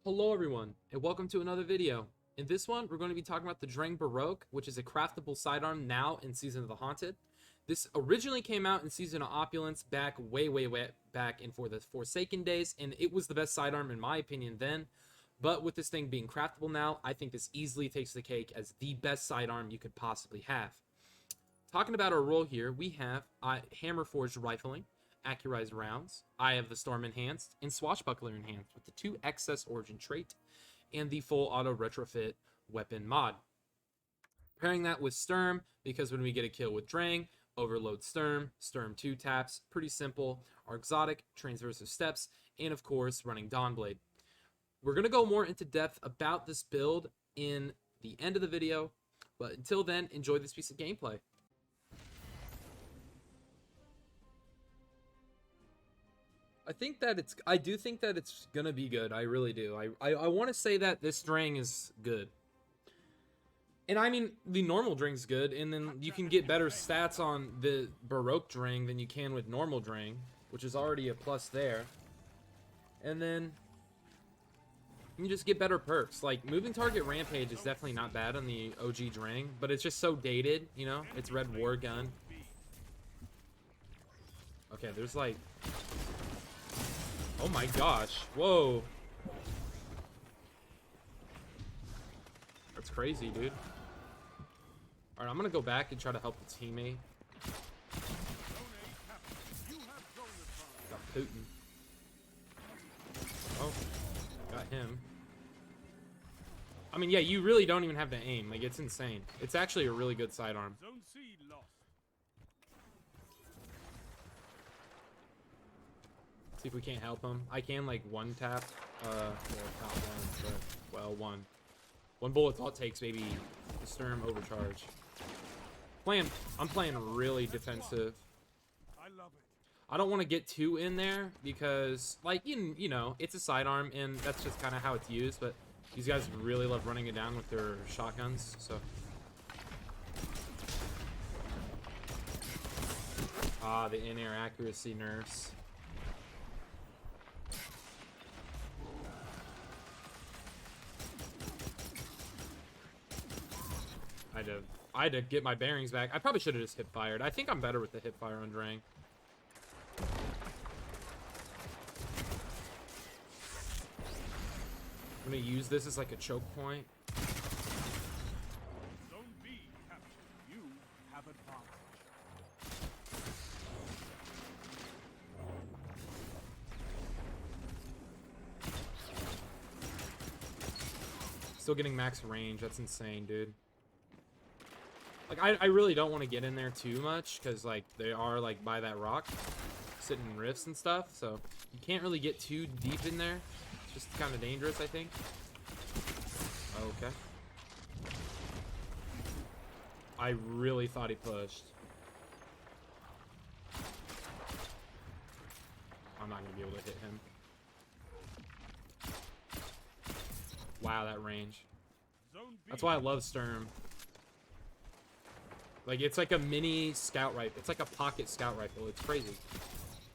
Hello everyone, and welcome to another video. In this one, we're going to be talking about the Drang Baroque, which is a craftable sidearm now in Season of the Haunted. This originally came out in Season of Opulence back way back in for the Forsaken days, and it was the best sidearm in my opinion then. But with this thing being craftable now, I think this easily takes the cake as the best sidearm you could possibly have. Talking about our role here, we have Hammer Forged Rifling, Accurized Rounds, Eye of the Storm Enhanced, and Swashbuckler Enhanced with the 2 Excess Origin trait and the full auto retrofit weapon mod. Pairing that with Sturm, because when we get a kill with Drang, overload Sturm, Sturm 2 taps, pretty simple, our exotic, transversive steps, and of course running Dawnblade. We're going to go more into depth about this build in the end of the video, but until then, enjoy this piece of gameplay. I do think that it's gonna be good. I really do. I want to say that this Drang is good. And I mean, the normal Drang's good, and then you can get better stats on the Baroque Drang than you can with normal Drang, which is already a plus there. And then you just get better perks. Like, moving target Rampage is definitely not bad on the OG Drang, but it's just so dated, you know? It's Red War Gun. Okay, there's like... Oh my gosh. Whoa. That's crazy, dude. Alright, I'm gonna go back and try to help the teammate. Got Putin. Oh, got him. I mean, yeah, you really don't even have to aim. Like, it's insane. It's actually a really good sidearm. See if we can't help him. I can like one tap, well, not one, but well, one bullet's all it takes, maybe the Sturm overcharge. I'm playing really defensive. I don't want to get too in there because, like, you know, it's a sidearm and that's just kind of how it's used. But these guys really love running it down with their shotguns, so. Ah, the in-air accuracy nerfs. I had to get my bearings back. I probably should have just hip fired. I think I'm better with the hip fire on Drang. I'm gonna use this as like a choke point. Zone B captured. You have advantage. Still getting max range. That's insane, dude. Like, I really don't want to get in there too much because, like, they are, like, by that rock, sitting in rifts and stuff, so you can't really get too deep in there. It's just kind of dangerous, I think. Okay. I really thought he pushed. I'm not going to be able to hit him. Wow, that range. That's why I love Sturm. Like, it's like a mini scout rifle. It's like a pocket scout rifle. It's crazy.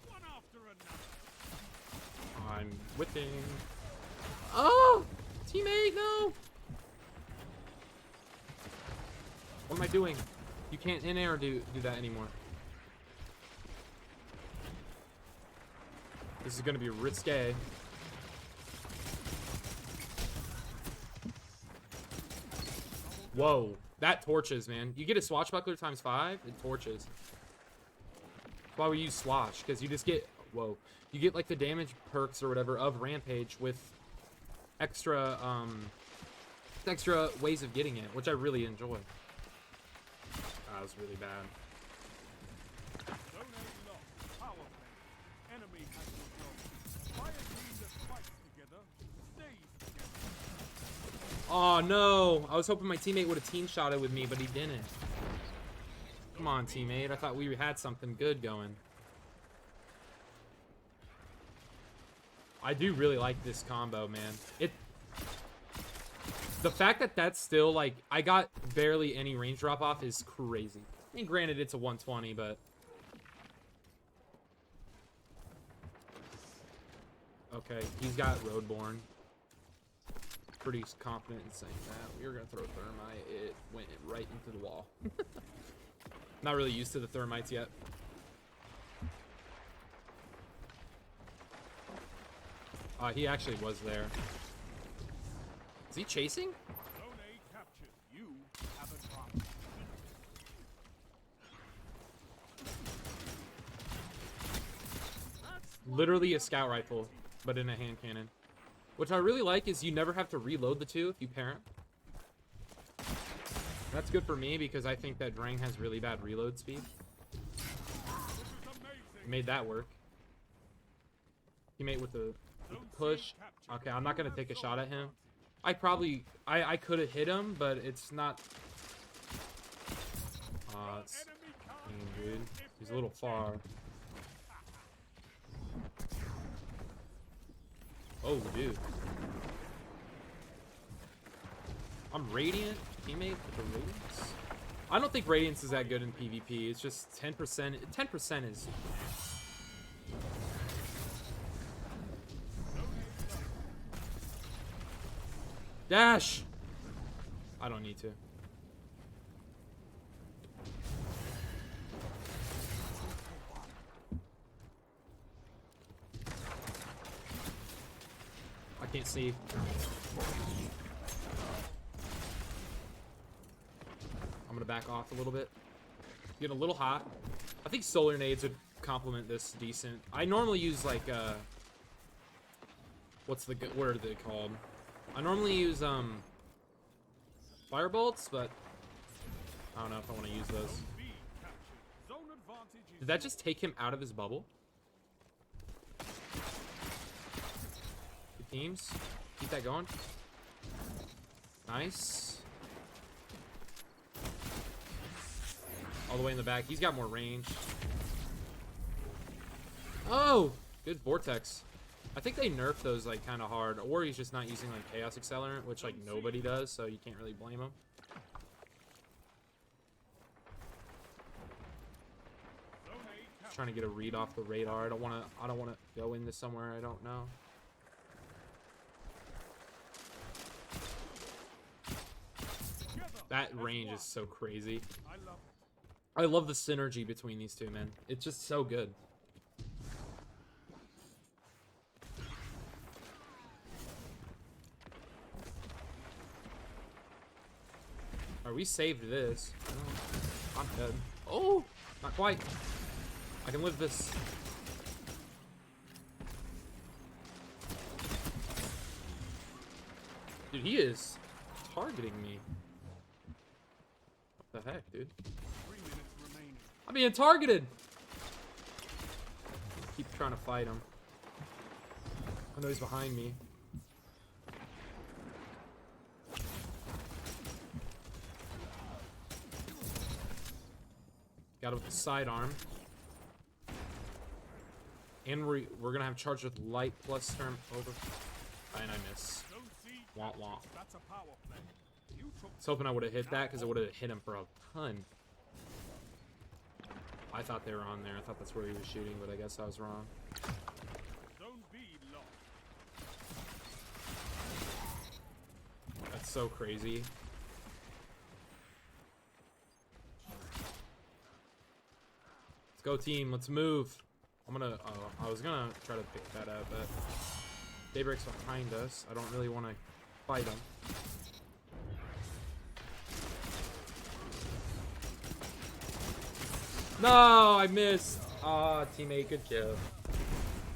One after another. I'm whipping. Oh! Teammate, no! What am I doing? You can't in-air do that anymore. This is gonna be risque. Whoa. That torches, man. You get a swashbuckler times 5, it torches. That's why we use swash, because you just get, whoa, you get like the damage perks or whatever of Rampage with extra ways of getting it, which I really enjoy. That was really bad. Zone A lost. Power play. Enemy has control. Fire team that fights together stays together. Oh no, I was hoping my teammate would have team shotted with me, but he didn't. Come on, teammate. I thought we had something good going. I do really like this combo, man. The fact that that's still, like, I got barely any range drop off is crazy. I mean, granted, it's a 120, but... Okay, he's got Roadborne. pretty confident in saying that. We were gonna throw thermite. It went right into the wall. Not really used to the thermites yet. He actually was there. Is he chasing? Zone A captured. You have advanced. Literally a scout rifle, but in a hand cannon. Which I really like is you never have to reload the two if you pair 'em. That's good for me because I think that Drang has really bad reload speed. Made that work. Teammate with the push. Okay, I'm not gonna take a shot at him. I could have hit him, but it's not. Dude, he's a little far. Oh, dude. I'm Radiant. Teammate with the Radiance. I don't think Radiance is that good in PvP. It's just 10%. 10% is. Dash! I don't need to. I can't see. I'm gonna back off a little bit. Getting a little hot. I think solar nades would complement this decent. I normally use like what are they called? I normally use firebolts, but I don't know if I want to use those. Did that just take him out of his bubble? Good teams. Keep that going. Nice. All the way in the back. He's got more range. Oh! Good vortex. I think they nerfed those like kind of hard, or he's just not using like chaos accelerant, which like nobody does, so you can't really blame him. Just trying to get a read off the radar. I don't want to go into somewhere I don't know. That range is so crazy. I love the synergy between these two, man. It's just so good. We saved this. I'm dead. Oh, not quite. I can live this. Dude, he is targeting me. What the heck, dude? 3 minutes remaining. I'm being targeted. Keep trying to fight him. I know he's behind me. Got it with the sidearm. And we're gonna have charge with light plus Sturm over. And I miss. Wah wah. I was hoping I would have hit that because it would have hit him for a ton. I thought they were on there. I thought that's where he was shooting, but I guess I was wrong. That's so crazy. Go team, let's move. I was gonna try to pick that up, but Daybreak's behind us. I don't really want to fight him. No, I missed. Ah, teammate, good kill.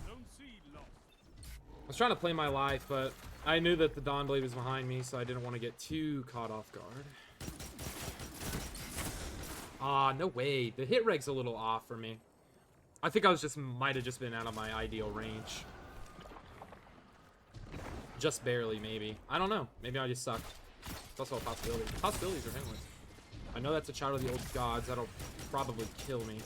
I was trying to play my life, but I knew that the Dawn Blade was behind me, so I didn't want to get too caught off guard. Ah, no way. The hit reg's a little off for me. I think I was might have just been out of my ideal range. Just barely, maybe. I don't know. Maybe I just sucked. It's also a possibility. Possibilities are endless. I know that's a child of the old gods. That'll probably kill me.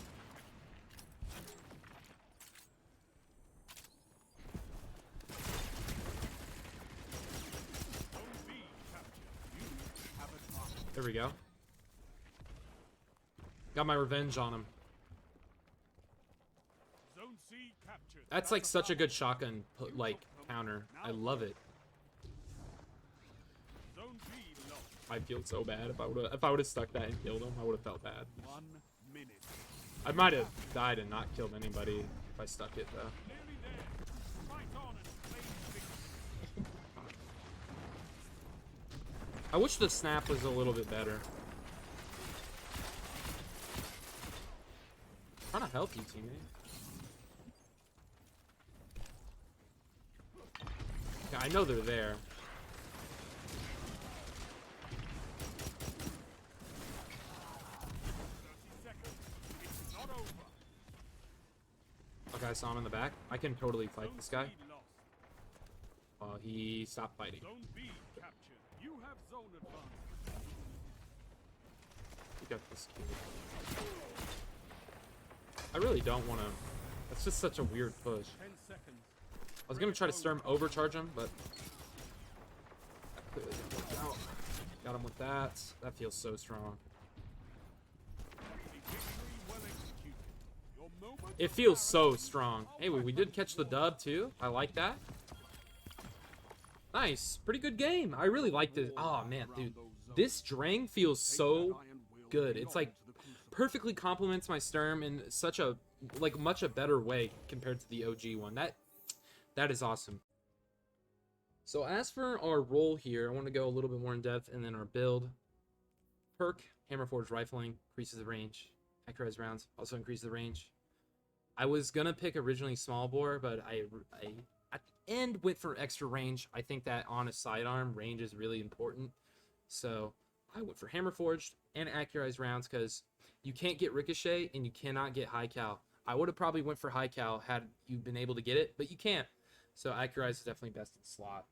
There we go. Got my revenge on him. That's like such a good shotgun like counter. I love it. I feel so bad. If I would have stuck that and killed him, I would have felt bad. 1 minute. I might have died and not killed anybody if I stuck it though. Nearly there. Fight on and claim victory. I wish the snap was a little bit better. I'm trying to help you, teammate. Yeah, I know they're there. 30 seconds. It's not over. Okay, I saw him in the back. I can totally fight Zone this guy. C lost. He stopped fighting. Zone B captured. You have zone advantage. We got this kill. I really don't want to. That's just such a weird push. 10 seconds. I was gonna try to Sturm overcharge him, but that clearly didn't work out. Got him with that. That feels so strong. A victory well executed. Your moment It of feels clarity. so strong. Hey, we did catch the dub too. I like that. Nice, pretty good game. I really like this. Oh man, dude, this Drang feels so good. It's like perfectly complements my Sturm in such a much a better way compared to the OG one. That is awesome. So as for our role here, I want to go a little bit more in depth, and then our build. Perk, Hammerforged Rifling, increases the range. Accurized rounds also increases the range. I was gonna pick originally small bore, but I at the end went for extra range. I think that on a sidearm, range is really important. So I went for Hammerforged and Accurized rounds because you can't get ricochet and you cannot get high cal. I would have probably went for high cal had you been able to get it, but you can't. So Accurized is definitely best in slot.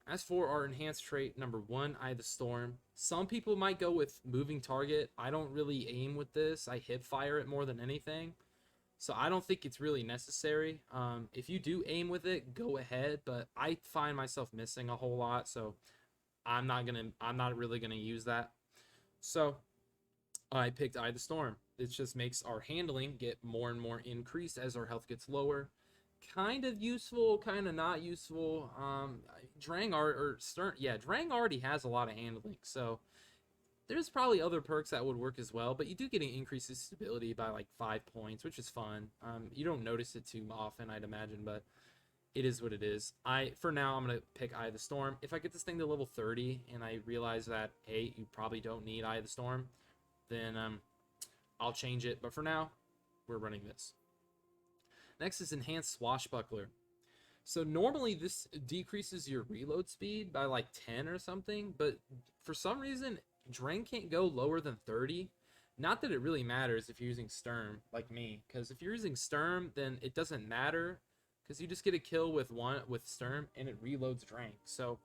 As for our enhanced trait number 1, Eye of the Storm. Some people might go with moving target. I don't really aim with this. I hip fire it more than anything. So I don't think it's really necessary. If you do aim with it, go ahead. But I find myself missing a whole lot, so I'm not really gonna use that. So I picked Eye of the Storm. It just makes our handling get more and more increased as our health gets lower. Kind of useful, kind of not useful. Drang or Sturm, yeah, Drang already has a lot of handling, so there's probably other perks that would work as well. But you do get an increase in stability by like 5 points, which is fun. You don't notice it too often, I'd imagine, but it is what it is. For now, I'm gonna pick Eye of the Storm. If I get this thing to level 30 and I realize that hey, you probably don't need Eye of the Storm, then I'll change it. But for now, we're running this. Next is Enhanced Swashbuckler. So normally this decreases your reload speed by like 10 or something, but for some reason Drang can't go lower than 30. Not that it really matters if you're using Sturm like me, because if you're using Sturm, then it doesn't matter because you just get a kill with Sturm and it reloads Drang. So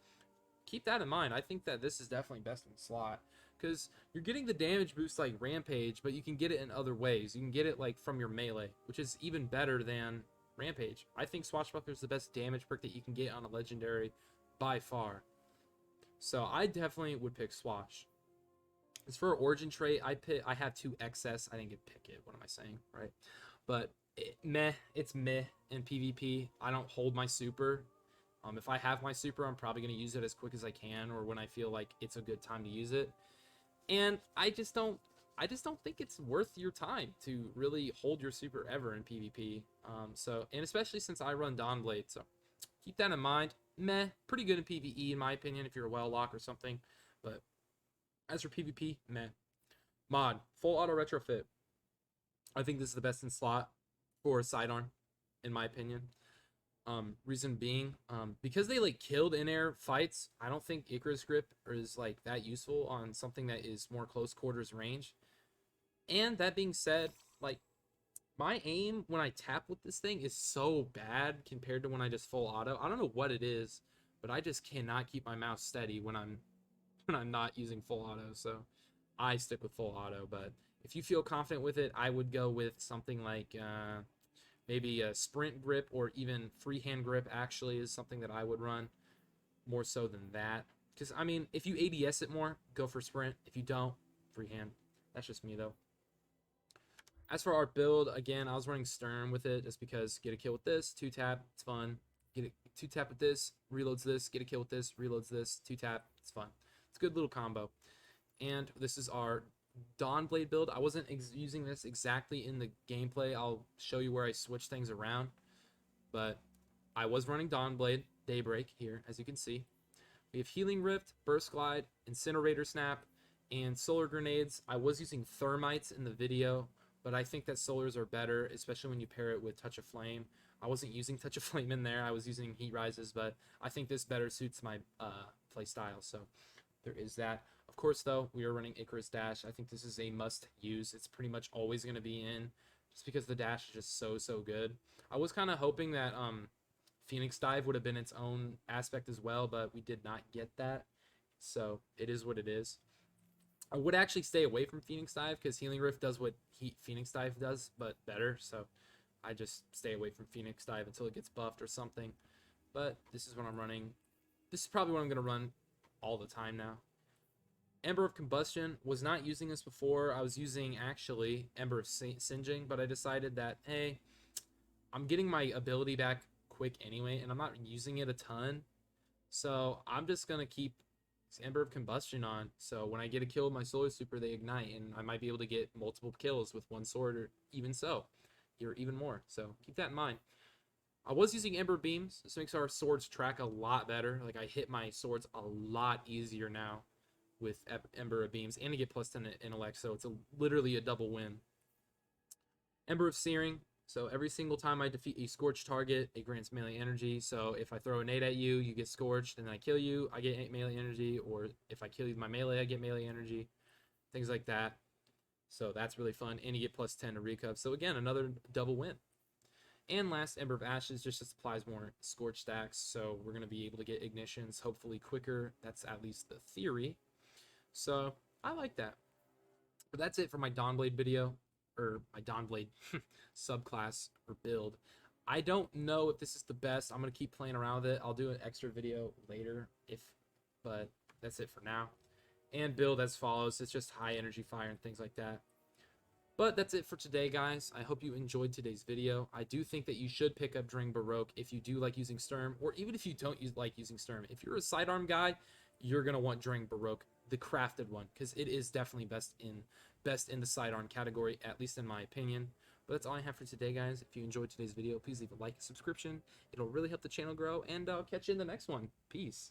keep that in mind. I think that this is definitely best in slot because you're getting the damage boost like Rampage, but you can get it in other ways. You can get it like from your melee, which is even better than Rampage. I think Swashbuckler is the best damage perk that you can get on a legendary by far. So I definitely would pick Swash. As for origin trait, I have 2 excess. I didn't pick it. What am I saying, right? But it's meh in PvP. I don't hold my super. If I have my super, I'm probably going to use it as quick as I can or when I feel like it's a good time to use it. And I just don't think it's worth your time to really hold your super ever in PvP. And especially since I run Dawnblade, so keep that in mind. Meh, pretty good in PvE in my opinion if you're a well lock or something, but as for PvP, meh. Mod, full auto retrofit. I think this is the best in slot for sidearm, in my opinion. Reason being, because they like killed in-air fights, I don't think Icarus grip is like that useful on something that is more close quarters range. And that being said, like my aim when I tap with this thing is so bad compared to when I just full auto. I don't know what it is, but I just cannot keep my mouse steady when I'm not using full auto. So I stick with full auto. But if you feel confident with it, I would go with something like maybe a sprint grip or even freehand grip actually is something that I would run more so than that. Because, I mean, if you ADS it more, go for sprint. If you don't, freehand. That's just me, though. As for our build, again, I was running Sturm with it just because get a kill with this, 2-tap, it's fun. Get a 2-tap with this, reloads this, get a kill with this, reloads this, 2-tap, it's fun. It's a good little combo. And this is our Dawn Blade build. I wasn't using this exactly in the gameplay. I'll show you where I switch things around. But I was running Dawn Blade, Daybreak here, as you can see. We have Healing Rift, Burst Glide, Incinerator Snap, and Solar Grenades. I was using Thermites in the video, but I think that Solars are better, especially when you pair it with Touch of Flame. I wasn't using Touch of Flame in there. I was using Heat Rises, but I think this better suits my play style, so there is that. Of course, though, we are running Icarus Dash. I think this is a must-use. It's pretty much always going to be in, just because the dash is just so good. I was kind of hoping that Phoenix Dive would have been its own aspect as well, but we did not get that, so it is what it is. I would actually stay away from Phoenix Dive because Healing Rift does what Phoenix Dive does, but better, so I just stay away from Phoenix Dive until it gets buffed or something. But this is what I'm running. This is probably what I'm going to run all the time now. Ember of Combustion, was not using this before. I was using, actually, Ember of Singeing, but I decided that, hey, I'm getting my ability back quick anyway, and I'm not using it a ton. So I'm just going to keep Ember of Combustion on. So when I get a kill with my Solar Super, they ignite, and I might be able to get multiple kills with one sword, or even so, or even more. So keep that in mind. I was using Ember Beams. This makes our swords track a lot better. Like, I hit my swords a lot easier now with Ember of Beams, and to get plus 10 intellect, so it's literally a double win. Ember of Searing. So every single time I defeat a scorched target, it grants melee energy. So if I throw a nade at you, you get scorched, and then I kill you, I get melee energy. Or if I kill you with my melee, I get melee energy. Things like that. So that's really fun. And you get plus 10 to recup. So again, another double win. And last, Ember of Ashes just applies more scorch stacks. So we're going to be able to get ignitions hopefully quicker. That's at least the theory. So I like that. But that's it for my Dawnblade video. Or my Dawnblade subclass or build. I don't know if this is the best. I'm going to keep playing around with it. I'll do an extra video later, but that's it for now. And build as follows. It's just high energy fire and things like that. But that's it for today, guys. I hope you enjoyed today's video. I do think that you should pick up Drang Baroque if you do like using Sturm, or even if you don't like using Sturm. If you're a sidearm guy, you're going to want Drang Baroque, the crafted one, because it is definitely best in the sidearm category, at least in my opinion. But that's all I have for today, guys. If you enjoyed today's video, please leave a like and subscription. It'll really help the channel grow, and I'll catch you in the next one. Peace.